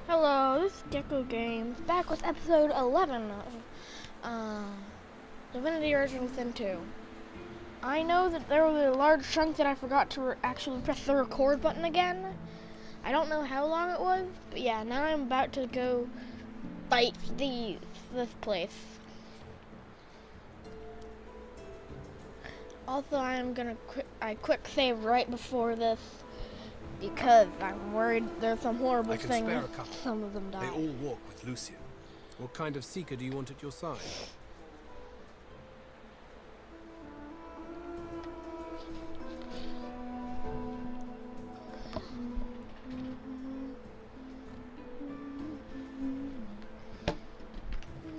Hello, this is Gecko Games, back with episode 11 of Divinity Original Sin 2. I know that there was a large chunk that I forgot to actually press the record button again. I don't know how long it was, but yeah, now I'm about to go fight this place. Also, I'm gonna quick save right before this because I'm worried there's some horrible things. Some of them die. They all walk with Lucian. What kind of seeker do you want at your side?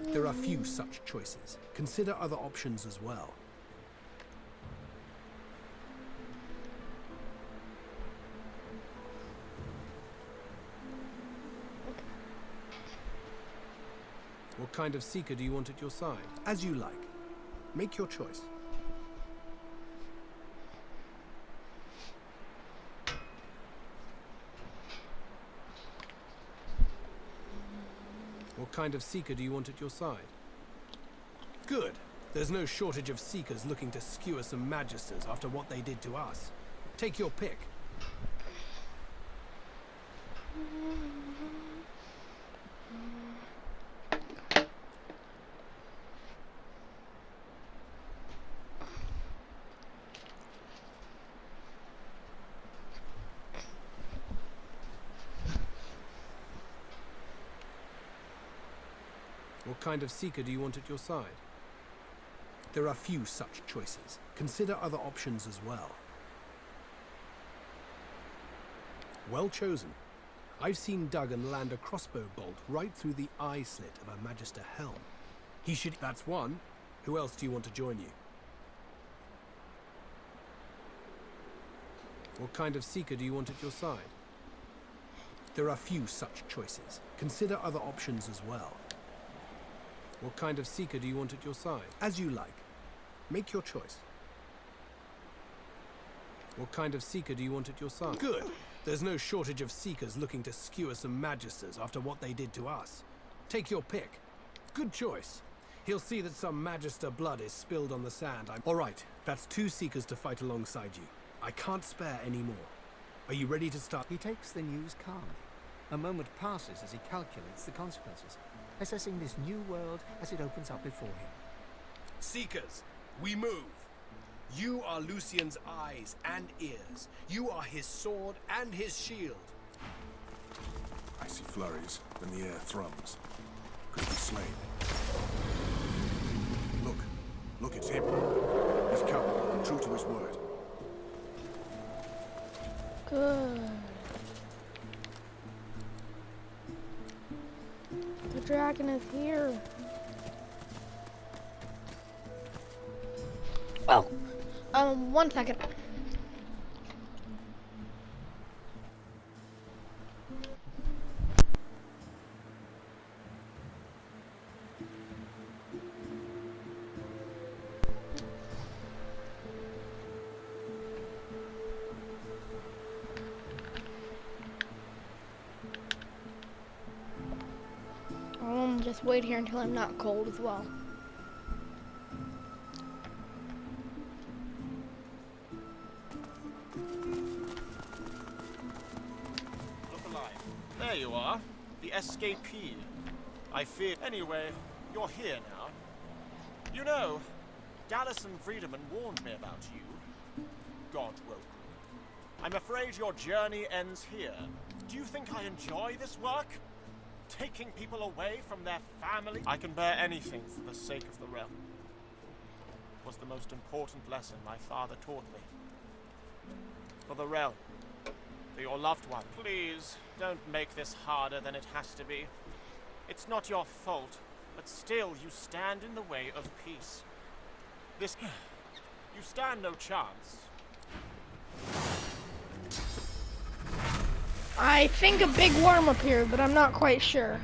There are few such choices. Consider other options as well. What kind of seeker do you want at your side? As you like. Make your choice. What kind of seeker do you want at your side? Good. There's no shortage of seekers looking to skewer some magisters after what they did to us. Take your pick. What kind of seeker do you want at your side? There are few such choices. Consider other options as well. Well chosen. I've seen Duggan land a crossbow bolt right through the eye slit of a Magister helm. He should... That's one. Who else do you want to join you? What kind of seeker do you want at your side? There are few such choices. Consider other options as well. What kind of seeker do you want at your side? As you like. Make your choice. What kind of seeker do you want at your side? Good. There's no shortage of seekers looking to skewer some magisters after what they did to us. Take your pick. Good choice. He'll see that some magister blood is spilled on the sand. All right, that's two seekers to fight alongside you. I can't spare any more. Are you ready to start? He takes the news calmly. A moment passes as he calculates the consequences, assessing this new world as it opens up before him. Seekers, we move. You are Lucian's eyes and ears. You are his sword and his shield. I see flurries when the air thrums. Could be slain. Look, it's him. He's come, true to his word. Good. The dragon is here. Oh, 1 second. Just wait here until I'm not cold as well. Look alive. There you are. The escapee. I fear... Anyway, you're here now. You know, Gallus and Friedemann warned me about you. God woke you. I'm afraid your journey ends here. Do you think I enjoy this work? Taking people away from their family? I can bear anything for the sake of the realm. It was the most important lesson my father taught me. For the realm. For your loved one. Please, don't make this harder than it has to be. It's not your fault, but still you stand in the way of peace. This... You stand no chance. I think a big worm appeared, but I'm not quite sure.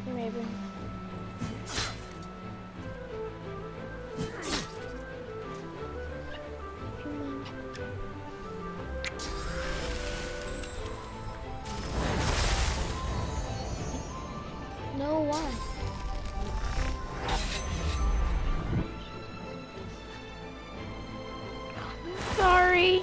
Maybe. No, why? Sorry.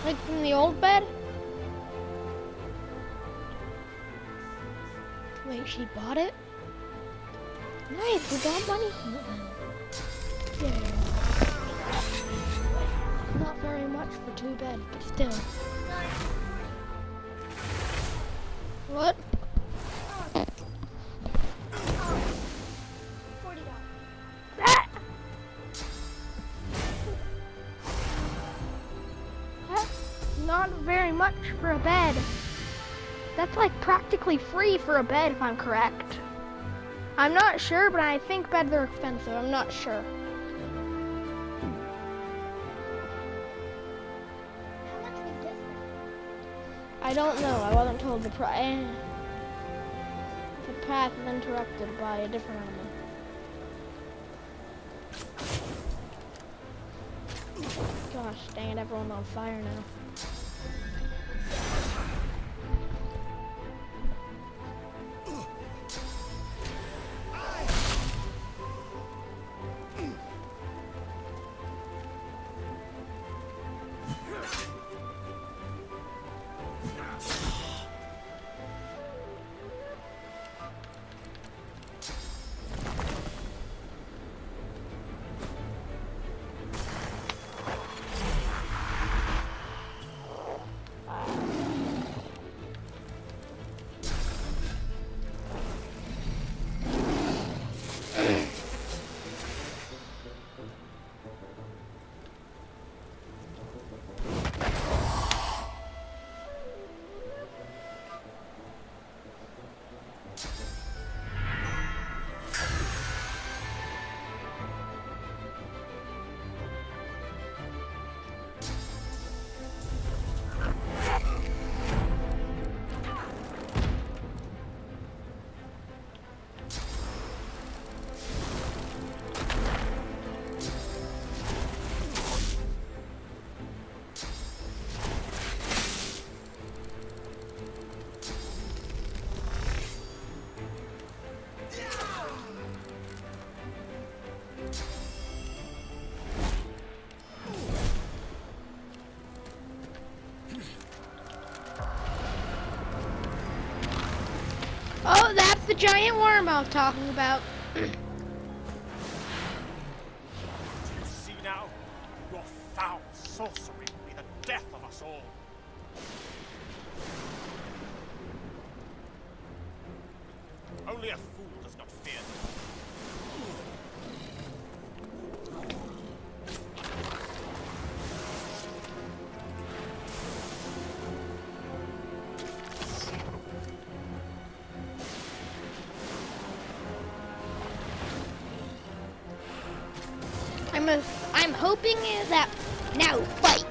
Like from the old bed? Wait, she bought it? Nice, we got money from it then. Yeah. Not very much for 2 beds, but still. What? Ah! That's not very much for a bed. That's like practically free for a bed if I'm correct. I'm not sure, but I think beds are expensive. I'm not sure. I don't know. I wasn't told the price. The path is interrupted by a different enemy. Gosh dang it, everyone's on fire now. Oh, that's the giant worm I was talking about. Do you see now? Your foul sorcery will be the death of us all. Only a fool does not fear them. I'm hoping that now fight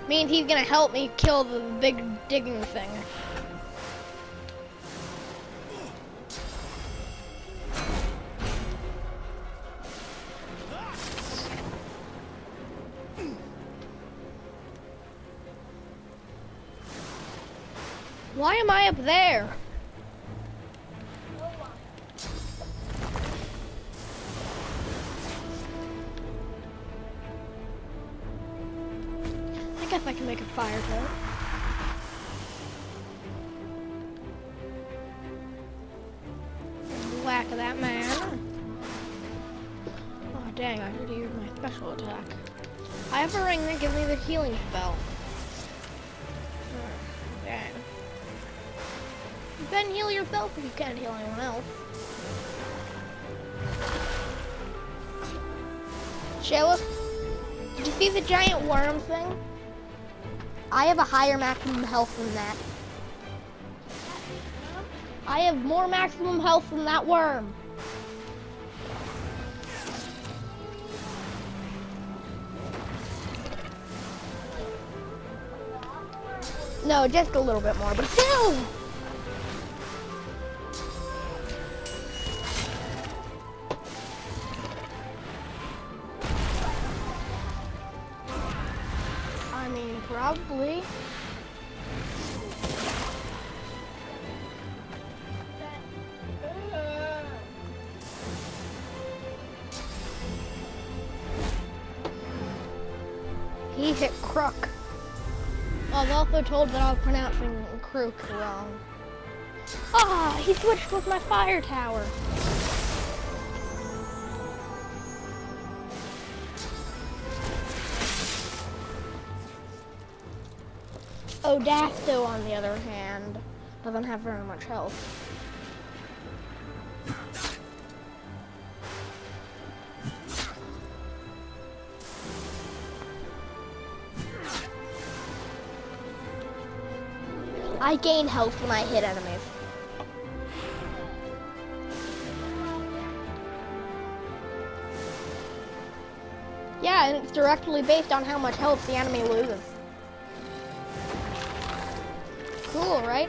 means he's gonna help me kill the big digging thing. Why am I up there? I guess I can make a fire pit. Whack of that man. Oh dang, I should have used my special attack. I have a ring that gives me the healing spell. Oh, dang. You can heal yourself if you can't heal anyone else. Shayla, did you see the giant worm thing? I have a higher maximum health than that. I have more maximum health than that worm. No, just a little bit more, but still! I mean, probably. He hit Crook. I was also told that I was pronouncing Crook wrong. Ah, he switched with my fire tower. Odasto, on the other hand, doesn't have very much health. I gain health when I hit enemies. Yeah, and it's directly based on how much health the enemy loses. Cool, right?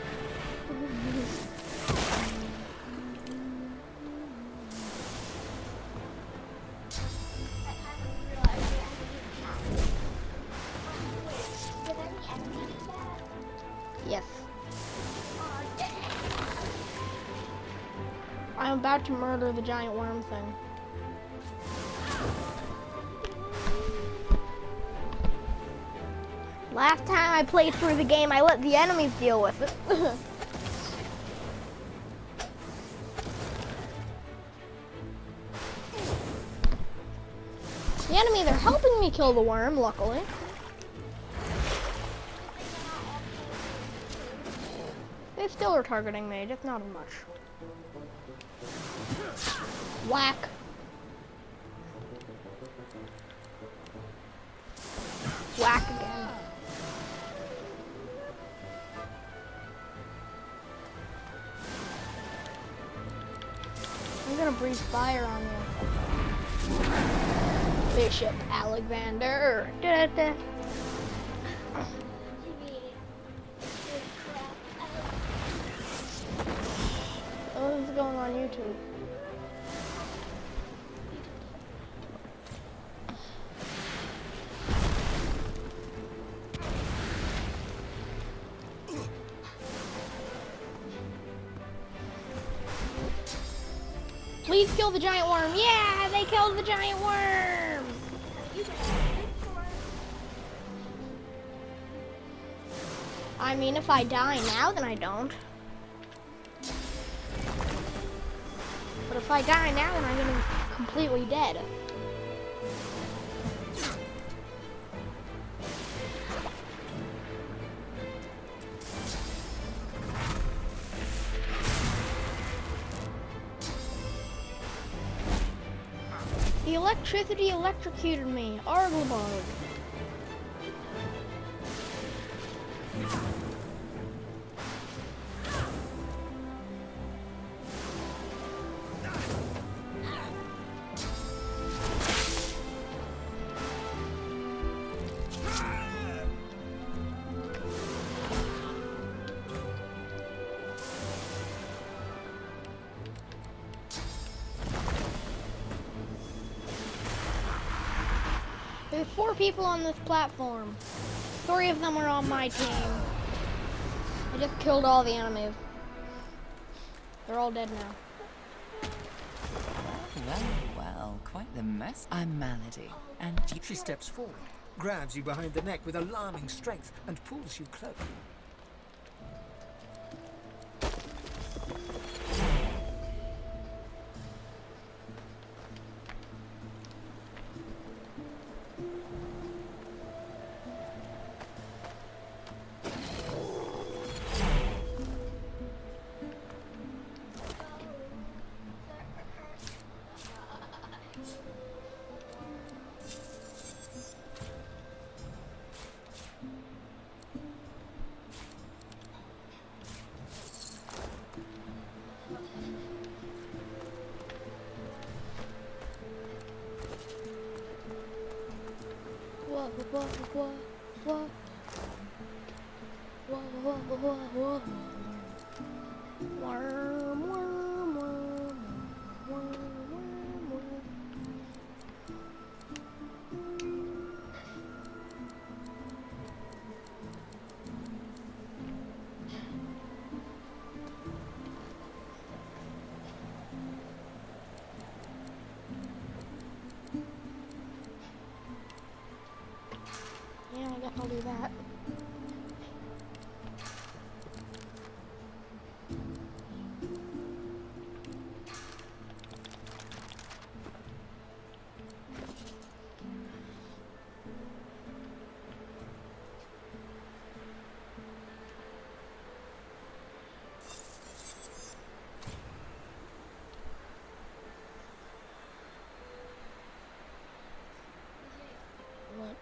Yes. I'm about to murder the giant worm thing. Last time I played through the game, I let the enemies deal with it. The enemies are helping me kill the worm, luckily. They still are targeting me, just not as much. Whack. Whack again. I'm gonna breathe fire on you. Bishop Alexander. Da-da-da. Oh, this is going on YouTube. Please kill the giant worm. Yeah, they killed the giant worm. I mean, if I die now, then I don't. But if I die now, then I'm gonna be completely dead. The electricity electrocuted me. Arglebog. There's 4 people on this platform. 3 of them are on my team. I just killed all the enemies. They're all dead now. Well, well, quite the mess. I'm Malady, and She steps forward, grabs you behind the neck with alarming strength, and pulls you close. Whoa, whoa, whoa, whoa. Worm, worm, worm, worm, worm, worm. Yeah, I guess I'll do that. What?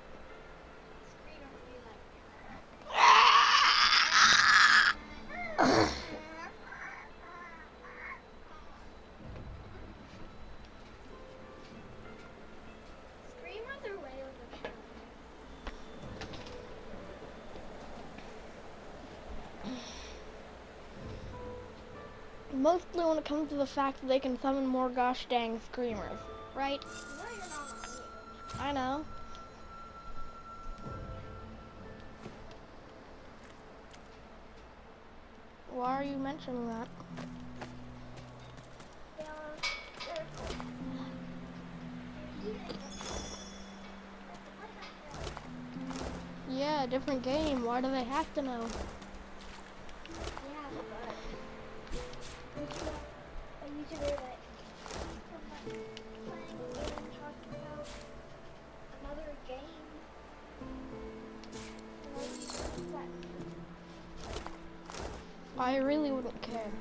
Mostly when it comes to the fact that they can summon more gosh dang screamers, right? I know. Why are you mentioning that? Yeah, different game. Why do they have to know? I really wouldn't care.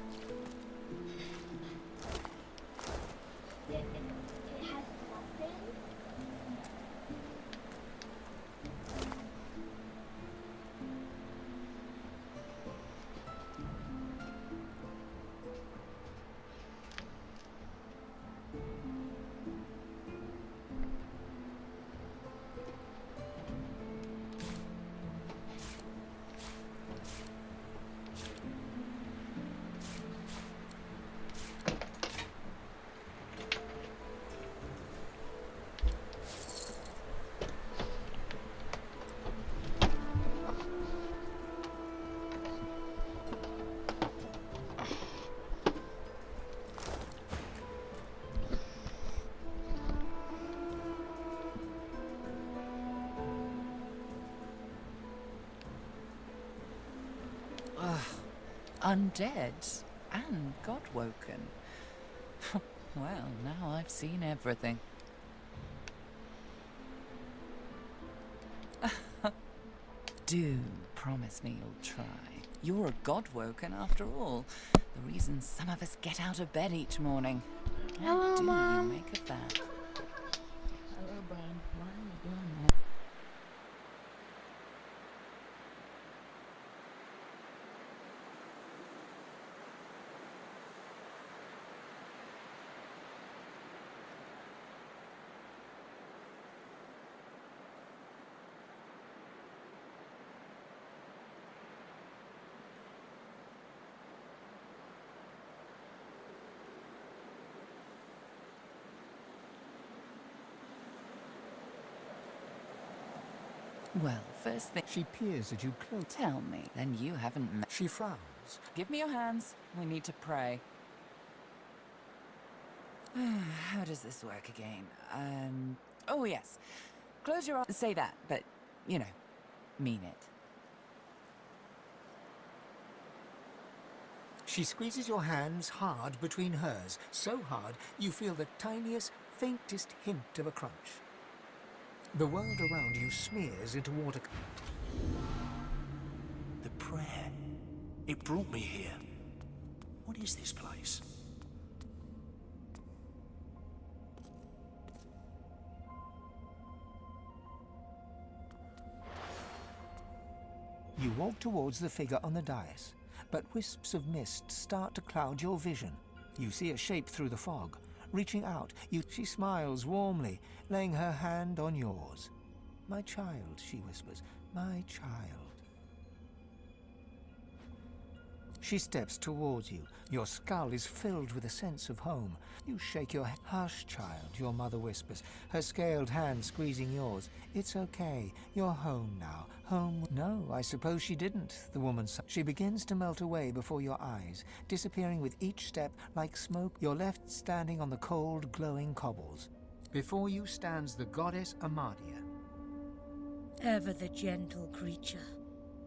Undead and God-woken. Well, now I've seen everything. Do promise me you'll try. You're a God-woken after all. The reason some of us get out of bed each morning. Hello, What do Mom. you make of that? Hello, Ben. Why are you doing that? Well, first thing, She peers at you close. tell me. Then you haven't met. She frowns. Give me your hands. We need to pray. How does this work again? Oh yes. Close your eyes. Say that, but, you know, mean it. She squeezes your hands hard between hers, so hard you feel the tiniest, faintest hint of a crunch. The world around you smears into water. The prayer. It brought me here. What is this place? You walk towards the figure on the dais, but wisps of mist start to cloud your vision. You see a shape through the fog. Reaching out, she smiles warmly, laying her hand on yours. "My child," she whispers, "my child." She steps towards you. Your skull is filled with a sense of home. You shake your head. Hush, child, your mother whispers, her scaled hand squeezing yours. It's okay. You're home now. Home. No, I suppose she didn't, the woman said. She begins to melt away before your eyes, disappearing with each step like smoke. You're left standing on the cold, glowing cobbles. Before you stands the goddess Amadia. Ever the gentle creature.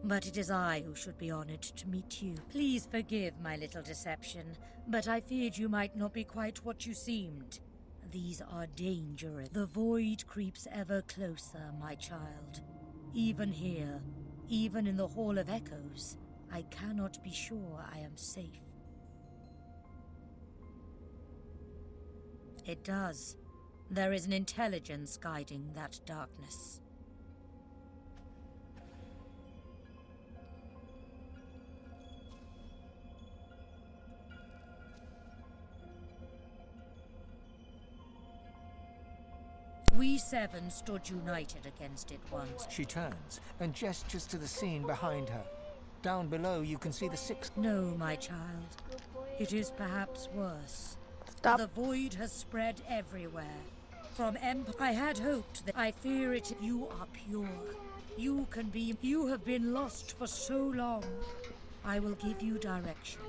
But it is I who should be honored to meet you. Please forgive my little deception, but I feared you might not be quite what you seemed. These are dangerous. The void creeps ever closer, my child. Even here, even in the Hall of Echoes, I cannot be sure I am safe. It does. There is an intelligence guiding that darkness. We seven stood united against it once. She turns and gestures to the scene behind her. Down below you can see the six. No, my child. It is perhaps worse. Stop. The void has spread everywhere. From I had hoped that I fear it. You are pure. You can be. You have been lost for so long. I will give you direction.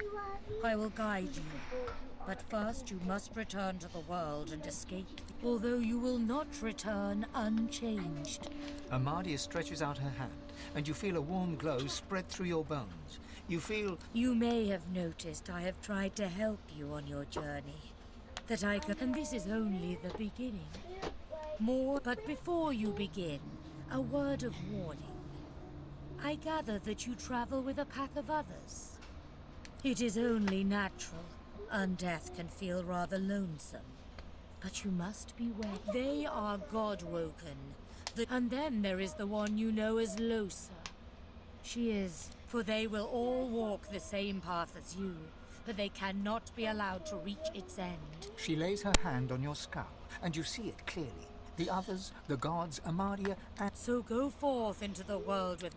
I will guide you. But first you must return to the world and escape. Although you will not return unchanged. Amadia stretches out her hand, and you feel a warm glow spread through your bones. You feel... You may have noticed I have tried to help you on your journey. That I can... And this is only the beginning. More, but before you begin, a word of warning. I gather that you travel with a pack of others. It is only natural. Undeath can feel rather lonesome. But you must beware. They are God-woken. And then there is the one you know as Losa. She is, for they will all walk the same path as you, but they cannot be allowed to reach its end. She lays her hand on your skull, and you see it clearly. The others, the gods, Amadia, and... So go forth into the world with...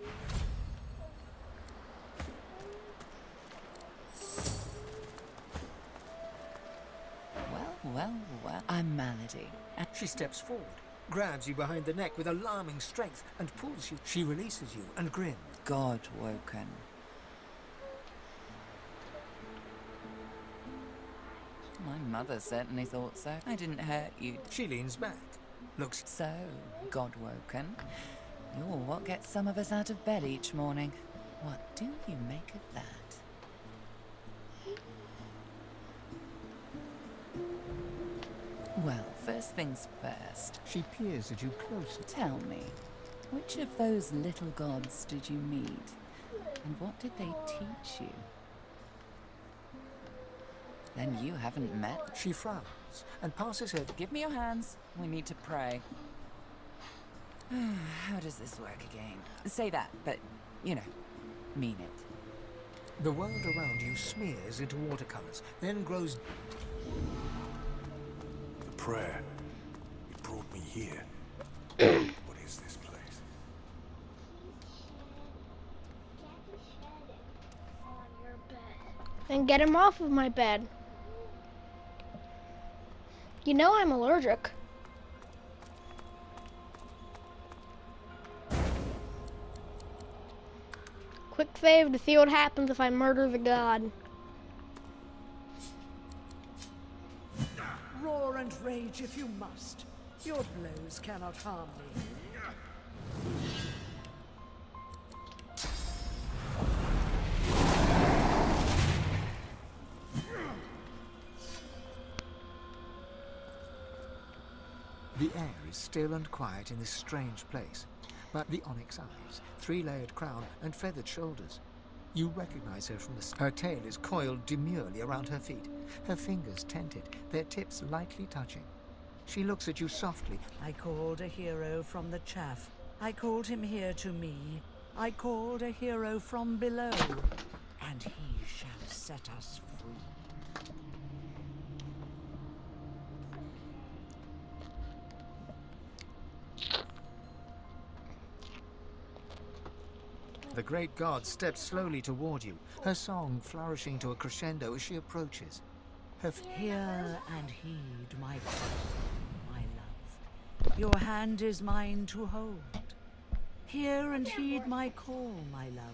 Well, I'm Malady. She steps forward, grabs you behind the neck with alarming strength, and pulls you. She releases you and grins. God-woken. My mother certainly thought so. I didn't hurt you. She leans back, looks... So, God-woken, you're what gets some of us out of bed each morning. What do you make of that? Well, first things first. She peers at you closely. Tell me, which of those little gods did you meet? And what did they teach you? Then you haven't met. She frowns and passes her... Give me your hands. We need to pray. How does this work again? Say that, but, you know, mean it. The world around you smears into watercolors, then grows... The prayer. It brought me here. What is this place? Then get him off of my bed. You know I'm allergic. Quick save to see what happens if I murder the god. Roar and rage if you must. Your blows cannot harm me. The air is still and quiet in this strange place, but the onyx eyes, three-layered crown, and feathered shoulders. You recognize her from the... Her tail is coiled demurely around her feet, her fingers tented, their tips lightly touching. She looks at you softly. I called a hero from the chaff. I called him here to me. I called a hero from below, and he shall set us free. The great god steps slowly toward you, her song flourishing to a crescendo as she approaches. Hear and heed my call, my love. Your hand is mine to hold. Hear and heed my call, my love.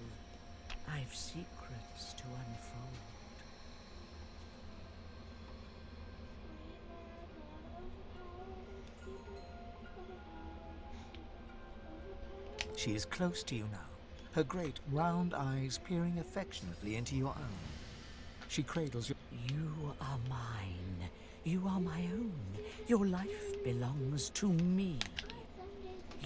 I've secrets to unfold. She is close to you now, her great round eyes peering affectionately into your own. She cradles you. You are mine. You are my own. Your life belongs to me.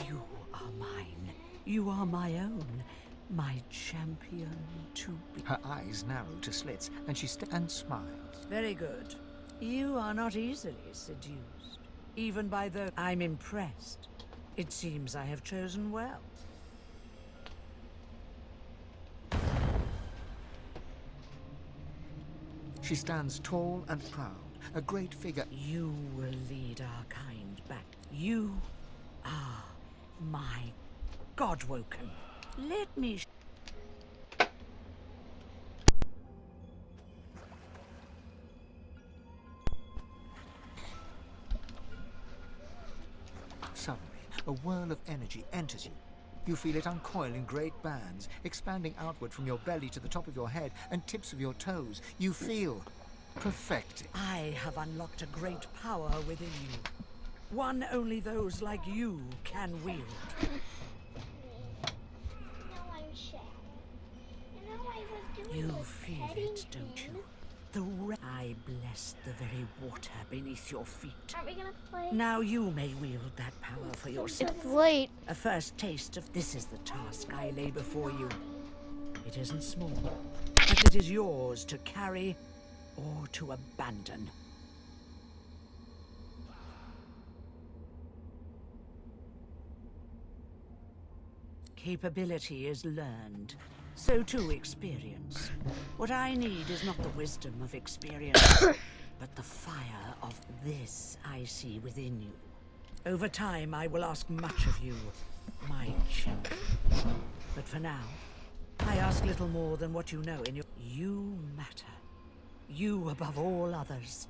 You are mine. You are my own. My champion to be. Her eyes narrow to slits, and she and smiles. Very good. You are not easily seduced, even by those. I'm impressed. It seems I have chosen well. She stands tall and proud, a great figure. You will lead our kind back. You are my Godwoken. Let me. Suddenly, a whirl of energy enters you. You feel it uncoil in great bands, expanding outward from your belly to the top of your head and tips of your toes. You feel perfected. I have unlocked a great power within you. One only those like you can wield. You feel it, don't you? I bless the very water beneath your feet. Aren't we gonna play? Now you may wield that power for yourself. It's late. A first taste of this is the task I lay before you. It isn't small, but it is yours to carry or to abandon. Capability is learned. So too experience. What I need is not the wisdom of experience, but the fire of this I see within you. Over time, I will ask much of you, my champion. But for now, I ask little more than what you know in your... You matter. You above all others.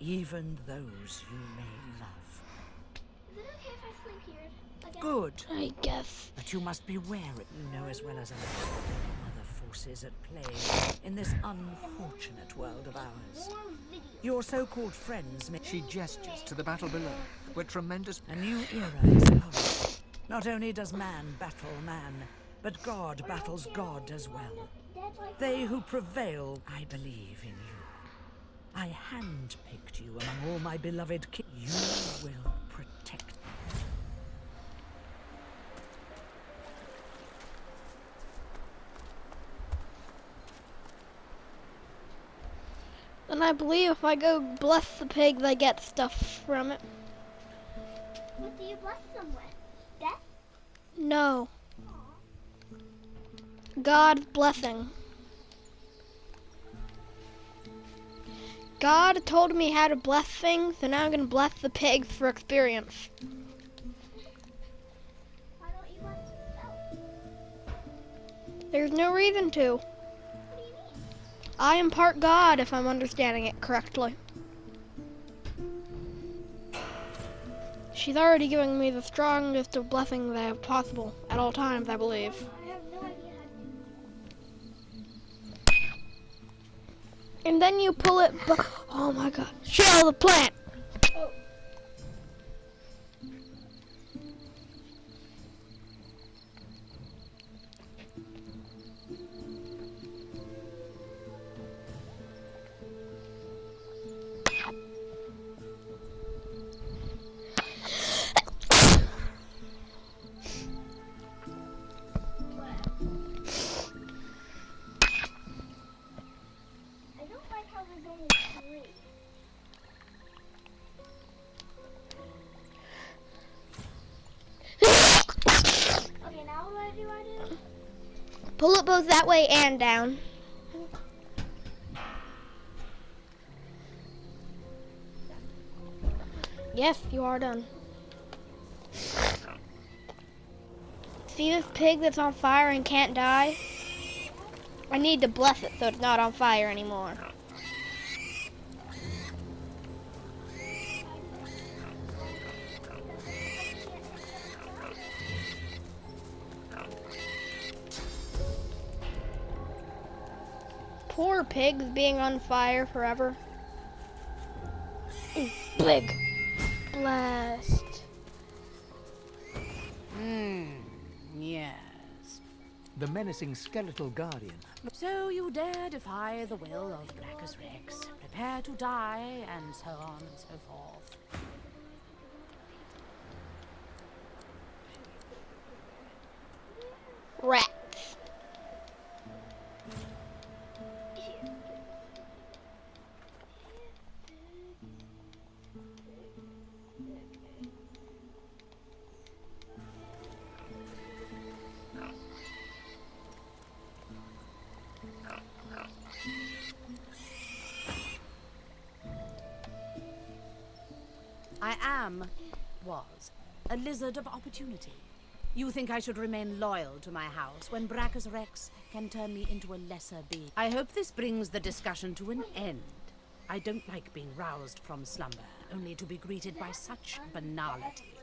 Even those you may love. Is it okay if I sleep here again? Good. I guess. But you must be wary. You know as well as I do there are other forces at play in this unfortunate world of ours. Your so-called friends may... She gestures to the battle below, where tremendous... A new era is upon. Not only does man battle man, but God battles God as well. They who prevail, I believe in you. I handpicked you among all my beloved kids. You will protect me. And I believe if I go bless the pig, they get stuff from it. What do you bless them with? Death? No. God's blessing. God told me how to bless things, so now I'm going to bless the pigs for experience. Why don't you bless yourself? There's no reason to. What do you mean? I am part God, if I'm understanding it correctly. She's already giving me the strongest of blessings I have possible at all times, I believe. I have no idea And then you pull it, oh my god, shell the plant! Oh. I don't like how there's only 3. Okay, now what do I do? Pull it both that way and down. Yes, you are done. See this pig that's on fire and can't die? I need to bless it so it's not on fire anymore. Poor pig's being on fire forever. Ooh, big blast. Yes. The menacing skeletal guardian. So you dare defy the will of Brachus Rex. Prepare to die, and so on and so forth. Rat. I was, a lizard of opportunity. You think I should remain loyal to my house when Brachus Rex can turn me into a lesser being? I hope this brings the discussion to an end. I don't like being roused from slumber, only to be greeted by such banality.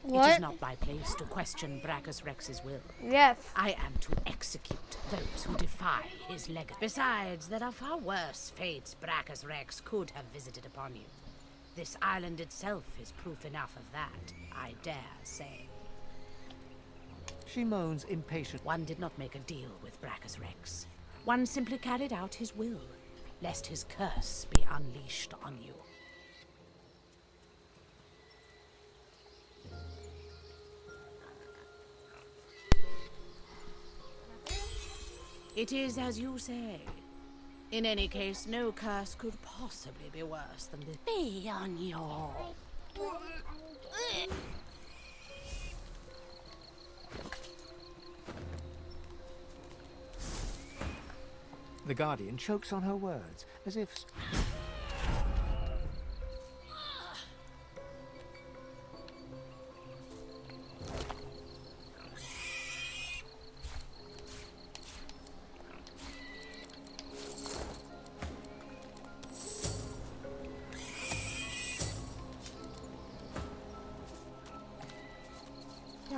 What? It is not my place to question Brachus Rex's will. Yes. I am to execute those who defy his legacy. Besides, there are far worse fates Brachus Rex could have visited upon you. This island itself is proof enough of that, I dare say. She moans impatient. One did not make a deal with Brachus Rex. One simply carried out his will, lest his curse be unleashed on you. It is as you say. In any case, no curse could possibly be worse than this. Be on your... The guardian chokes on her words, as if...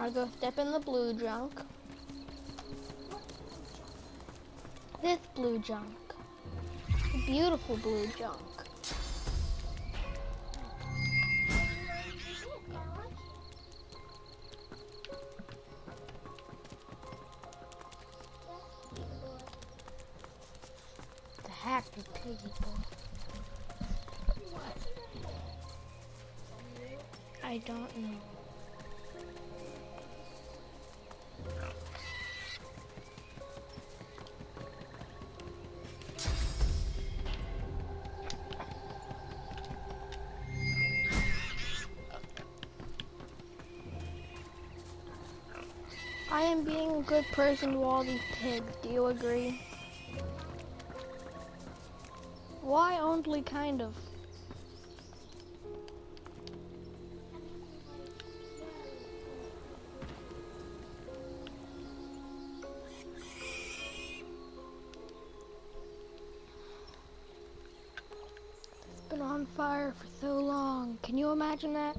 I'll go step in the blue junk. This blue junk. The beautiful blue junk. The happy people. I don't know. I am being a good person to all these pigs. Do you agree? Why only kind of? It's been on fire for so long. Can you imagine that?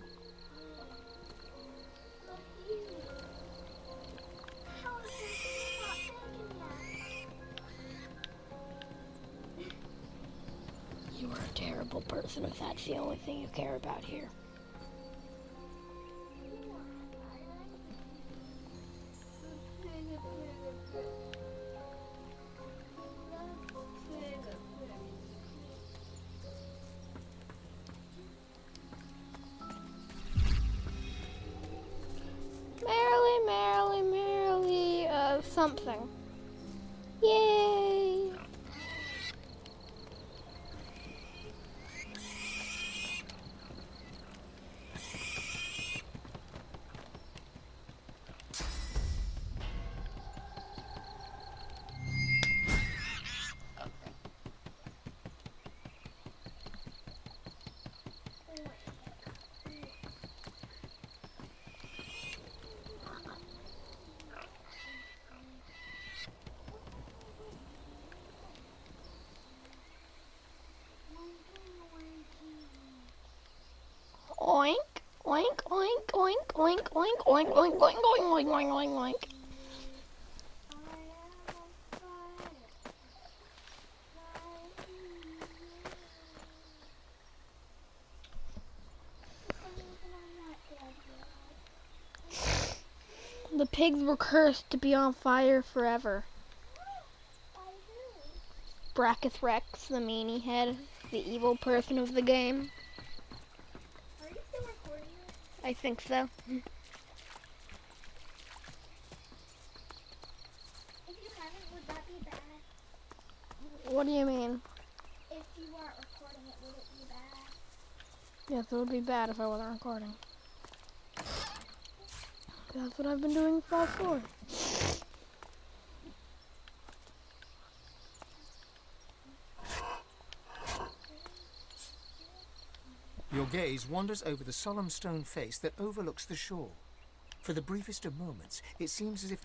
You are a terrible person if that's the only thing you care about here. Merrily, merrily, merrily, something. Yay! Oink, oink, oink, oink, oink, oink, oink, oink, oink, oink, oink, oink, oink, oink. The pigs were cursed to be on fire forever. Brachus Rex, the meanie head, the evil person of the game. Are you still recording this? I think so. If you haven't, would that be bad? What do you mean? If you weren't recording it, would it be bad? Yes, it would be bad if I wasn't recording. That's what I've been doing for all four. Your gaze wanders over the solemn stone face that overlooks the shore. For the briefest of moments, it seems as if...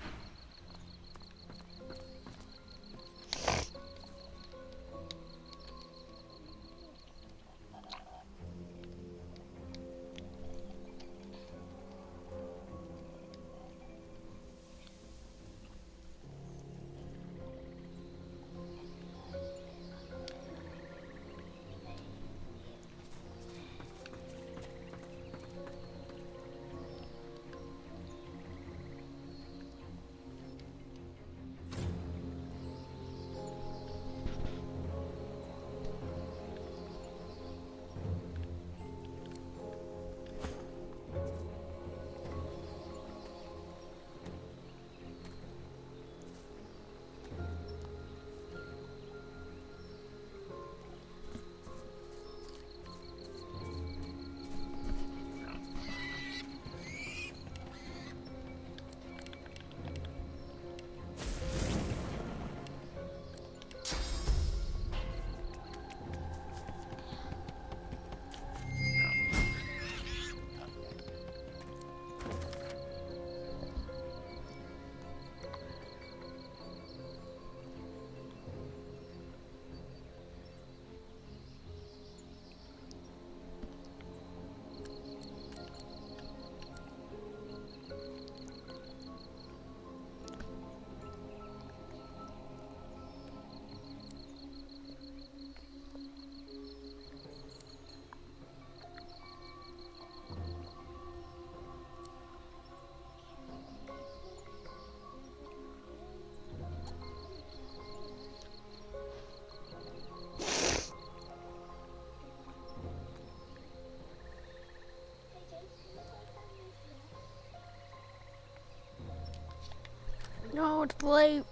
No, it's late.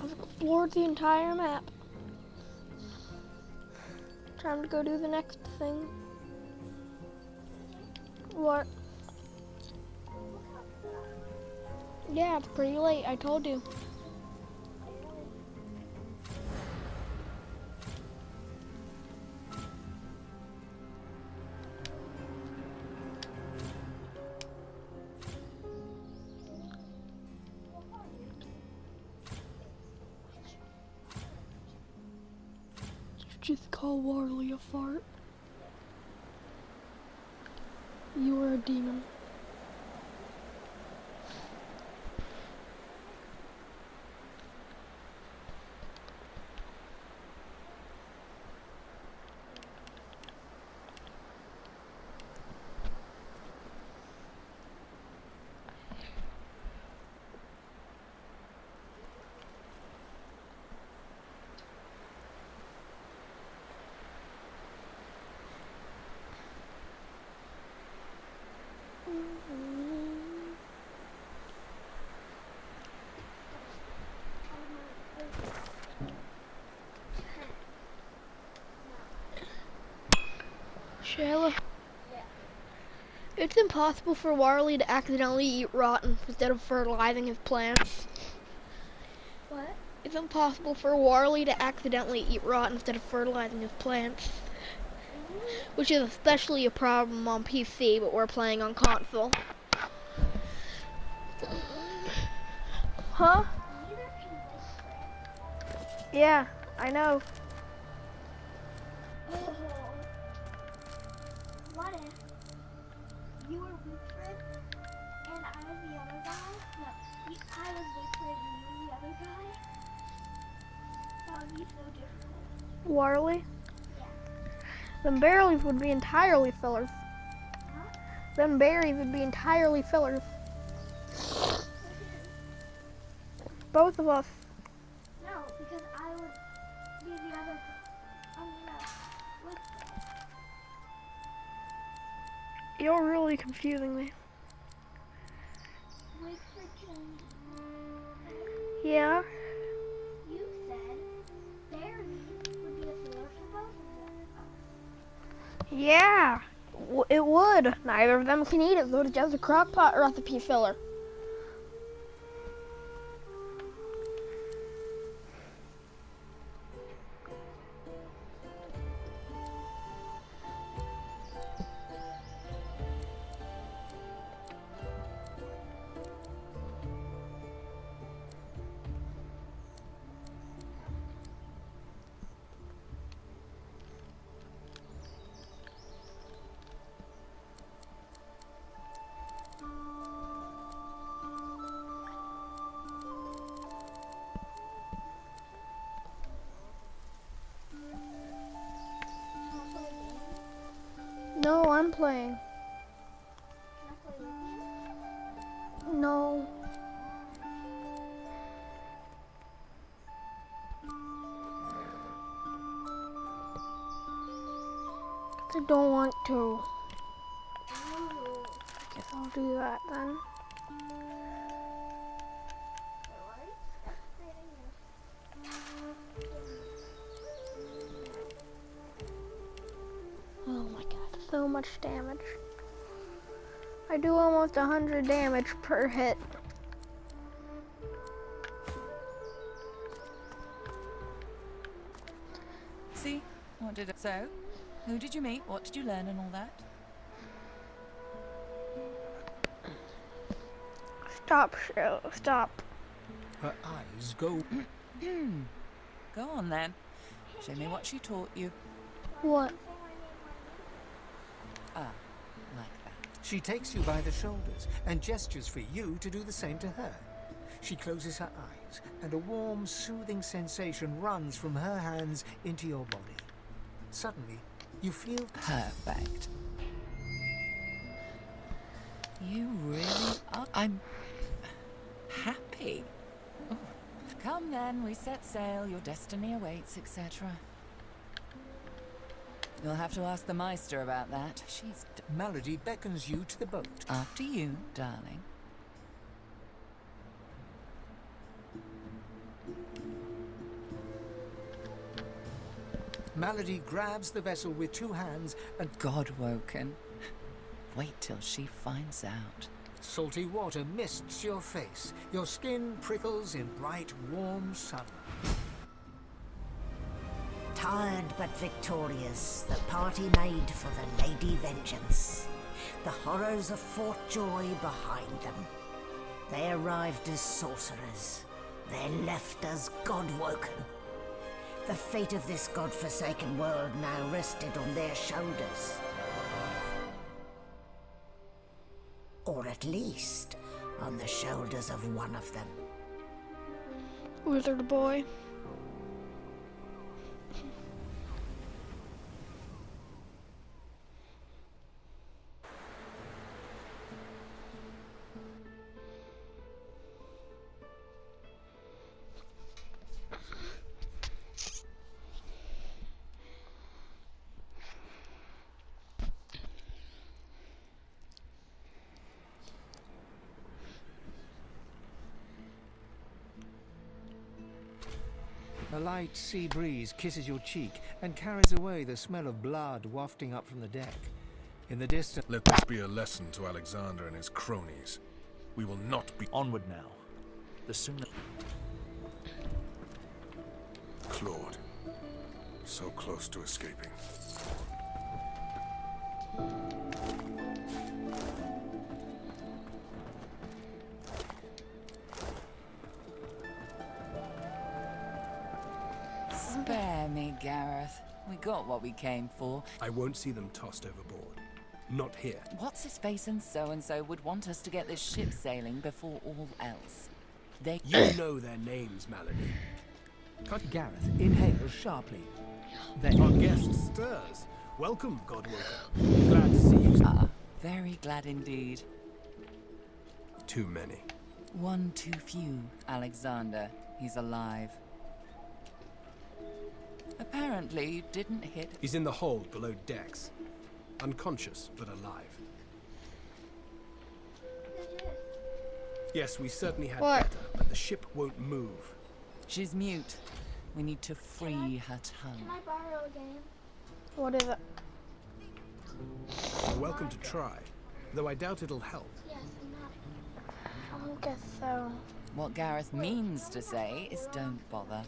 I've explored the entire map. Time to go do the next thing. What? Yeah, it's pretty late, I told you. Just call Warley a fart. You are a demon. It's impossible for Warley to accidentally eat rotten instead of fertilizing his plants. What? It's impossible for Warley to accidentally eat rotten instead of fertilizing his plants. Which is especially a problem on PC, but we're playing on console. Huh? Neither can whisper. Yeah, I know. Oh. What if you were Whitford and I was the other guy? No, I was Whitford and you were the other guy. That would be so difficult. Warley? Yeah. Them berries would be entirely fillers. Huh? Them berries would be entirely fillers. Both of us. No, because I would be the other. Whitford. You're really confusing me. Whitford can. Yeah? You said berries would be a filler for both of them. Yeah. It would. Neither of them can eat it, so it's just a crock pot recipe filler. No, I'm playing. Can I play with you? No. I don't want to. Ooh. Guess I'll do that then. Wait, what are you Oh my god, so much damage. I do almost 100 damage per hit. See? What did it so? Who did you meet? What did you learn and all that? Stop. Her eyes go. Go on then. Show me what she taught you. What? Ah, like that. She takes you by the shoulders and gestures for you to do the same to her. She closes her eyes, and a warm, soothing sensation runs from her hands into your body. Suddenly, you feel Perfect. You really are. I'm happy. Oh. Come then, we set sail, your destiny awaits, etc. You'll have to ask the Meister about that. She's Melody beckons you to the boat. after you, darling. Melody grabs the vessel with two hands and God-woken. Wait till she finds out. salty water mists your face. Your skin prickles in bright, warm sun. Tired but victorious, the party made for the Lady Vengeance. The horrors of Fort Joy behind them. They arrived as sorcerers. They left as God-woken. The fate of this God-forsaken world now rested on their shoulders. Or at least, on the shoulders of one of them. Wizard boy. A light sea breeze kisses your cheek and carries away the smell of blood wafting up from the deck. In the distance... Let this be a lesson to Alexander and his cronies. We will not be... Onward now. The sooner... Claude. So close to escaping. Spare me, Gareth. We got what we came for. I won't see them tossed overboard. Not here. What's his face and so would want us to get this ship sailing before all else. They... You know their names, Malady. Gareth inhales sharply. Then... Our guest stirs. Welcome, Godwalker. Glad to see you. Ah, very glad indeed. Too many. One too few, Alexander. He's alive. Apparently, you didn't hit... He's in the hold below decks. Unconscious, but alive. Yes, we certainly had better, but the ship won't move. She's mute. We need to free her tongue. Can I borrow a game? What is it? You're welcome to try, though I doubt it'll help. Yes, I'm not. I guess so. What Gareth means to say is don't bother.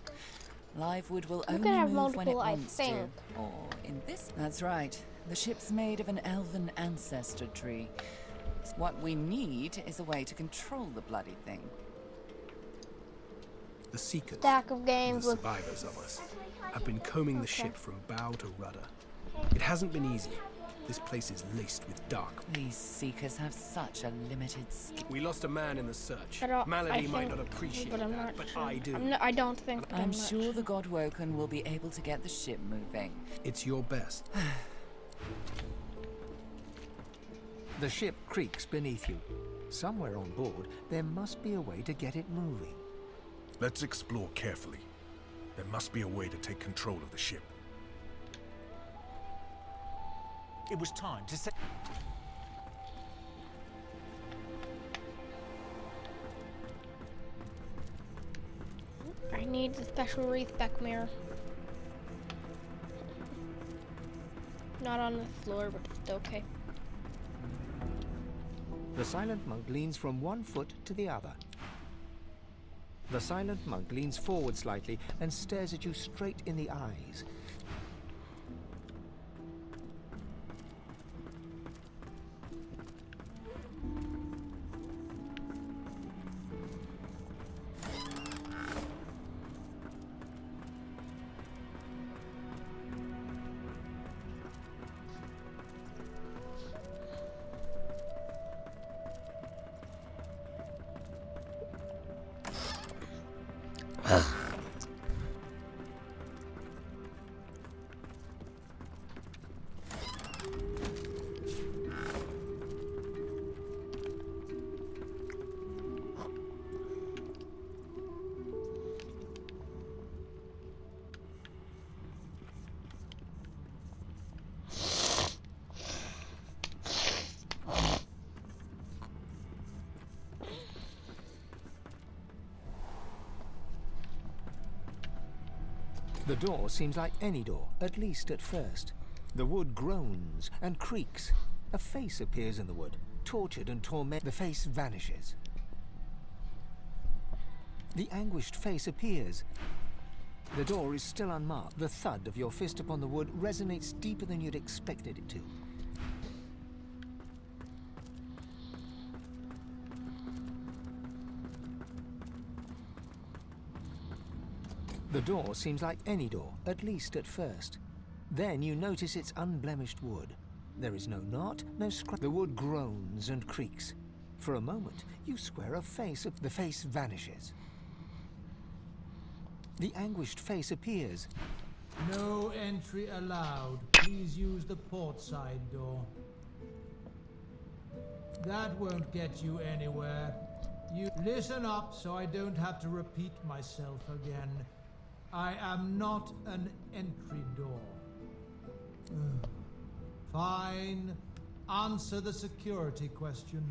Livewood will You only can have move when it multiple, I wants to. think. Or in this... That's right. The ship's made of an elven ancestor tree. What we need is a way to control the bloody thing. The Seekers, Stack of games the with... survivors of us, have been combing the ship from bow to rudder. It hasn't been easy. This place is laced with dark. These Seekers have such a limited skill. We lost a man in the search. I Malady might think- not appreciate but I'm that, not but sure. I do. I don't think. I'm not sure the Godwoken will be able to get the ship moving. It's your best. The ship creaks beneath you. Somewhere on board, there must be a way to get it moving. Let's explore carefully. There must be a way to take control of the ship. It was time to set... I need the special wreath back mirror. Not on the floor, but it's okay. The silent monk leans from one foot to the other. The silent monk leans forward slightly and stares at you straight in the eyes. The door seems like any door, at least at first. The wood groans and creaks. A face appears in the wood, tortured and tormented. The face vanishes. The anguished face appears. The door is still unmarked. The thud of your fist upon the wood resonates deeper than you'd expected it to. The door seems like any door, at least at first. Then you notice it's unblemished wood. There is no knot, no scratch. The wood groans and creaks. For a moment, you swear a face. The face vanishes. The anguished face appears. No entry allowed. Please use the port side door. That won't get you anywhere. You listen up so I don't have to repeat myself again. I am not an entry door. Fine. Answer the security question.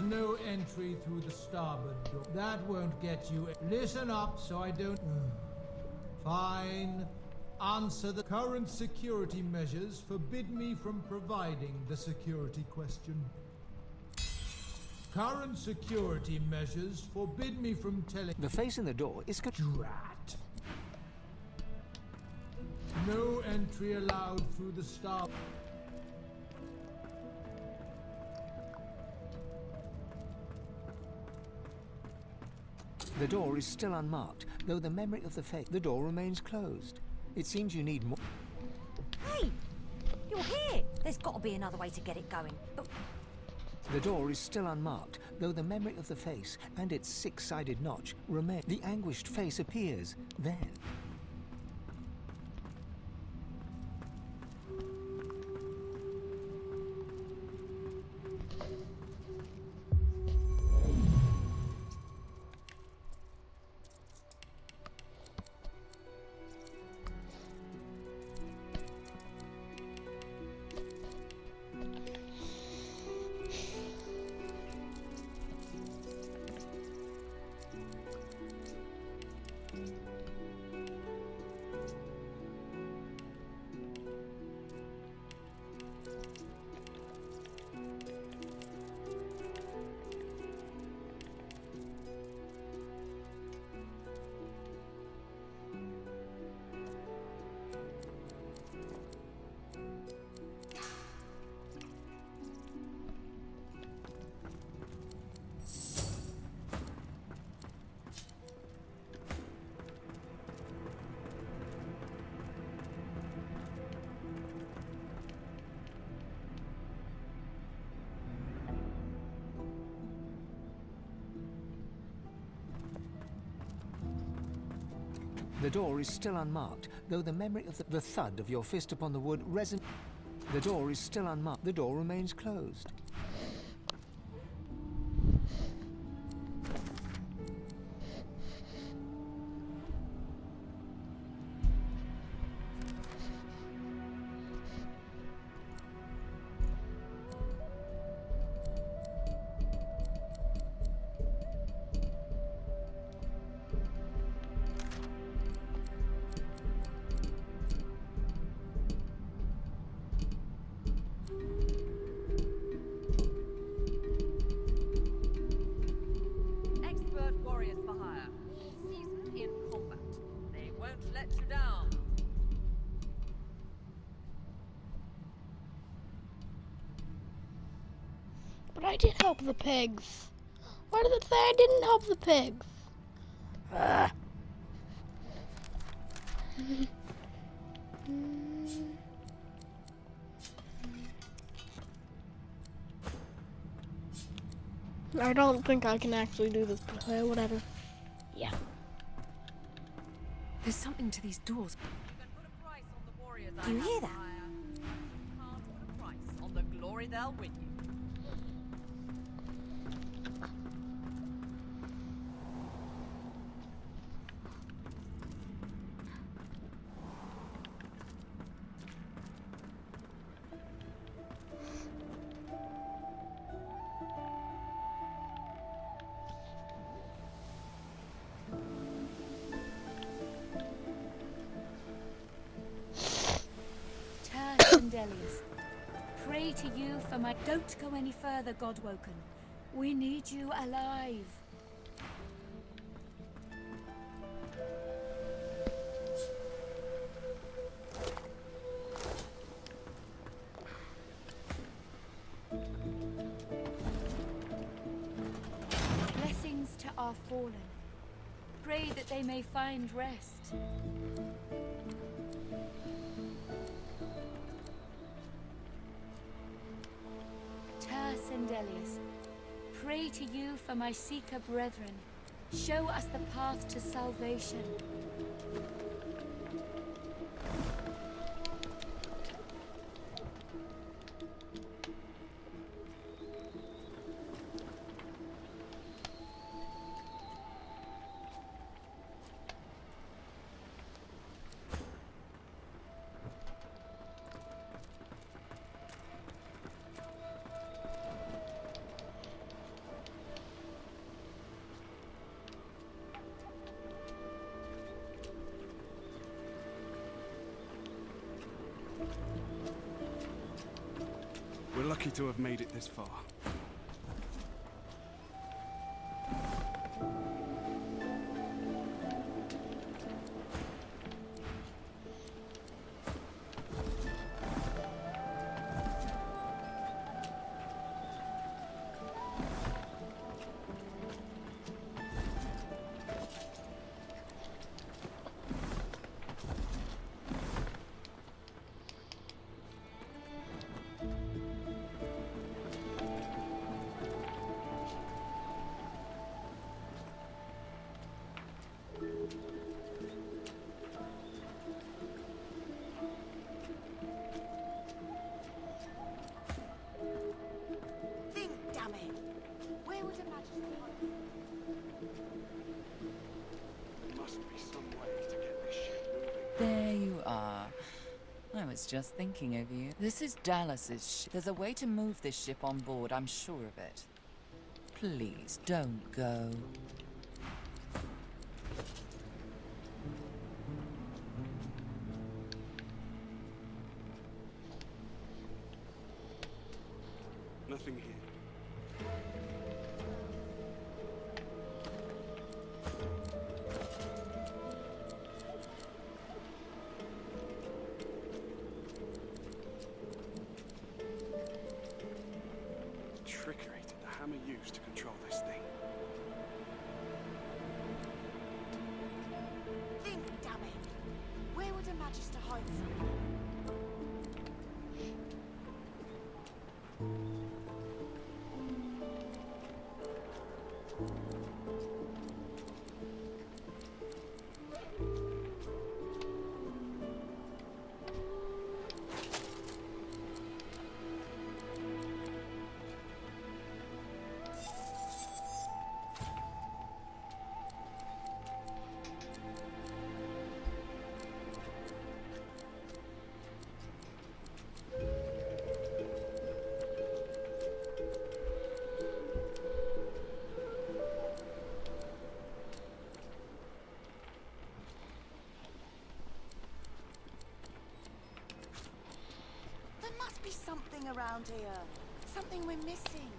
no entry through the starboard door. That won't get you. Listen up so I don't... Fine. Answer the current security measures forbid me from providing the security question. Current security measures forbid me from telling... The face in the door is... Drat. No entry allowed through the star... The door is still unmarked, though the memory of the fate... The door remains closed. It seems you need more... Hey! You're here! There's got to be another way to get it going, but... The door is still unmarked, though the memory of the face and its six-sided notch remain. The anguished face appears. Then... The door is still unmarked, though the memory of the thud of your fist upon the wood resonates. The door is still unmarked. The door remains closed. But I did help the pigs. Why did it say I didn't help the pigs? I don't think I can actually do this, but whatever. Yeah. There's something to these doors. Do you hear that? Can't put a price on the glory they'll win you. Pray to you for my... Don't go any further, Godwoken. We need you alive. Blessings to our fallen. Pray that they may find rest. Sendelius, pray to you for my Seeker brethren. Show us the path to salvation. lucky to have made it this far. Think, damn it! Where would a magistrate hide? There must be some way to get this ship moving. There you are. I was just thinking of you. This is Dallas's ship. There's a way to move this ship on board, I'm sure of it. Please, don't go. Nothing here. Trickery did the hammer use to control this thing? Think, damn it! Where would a magister hide from? There must be something around here. Something we're missing.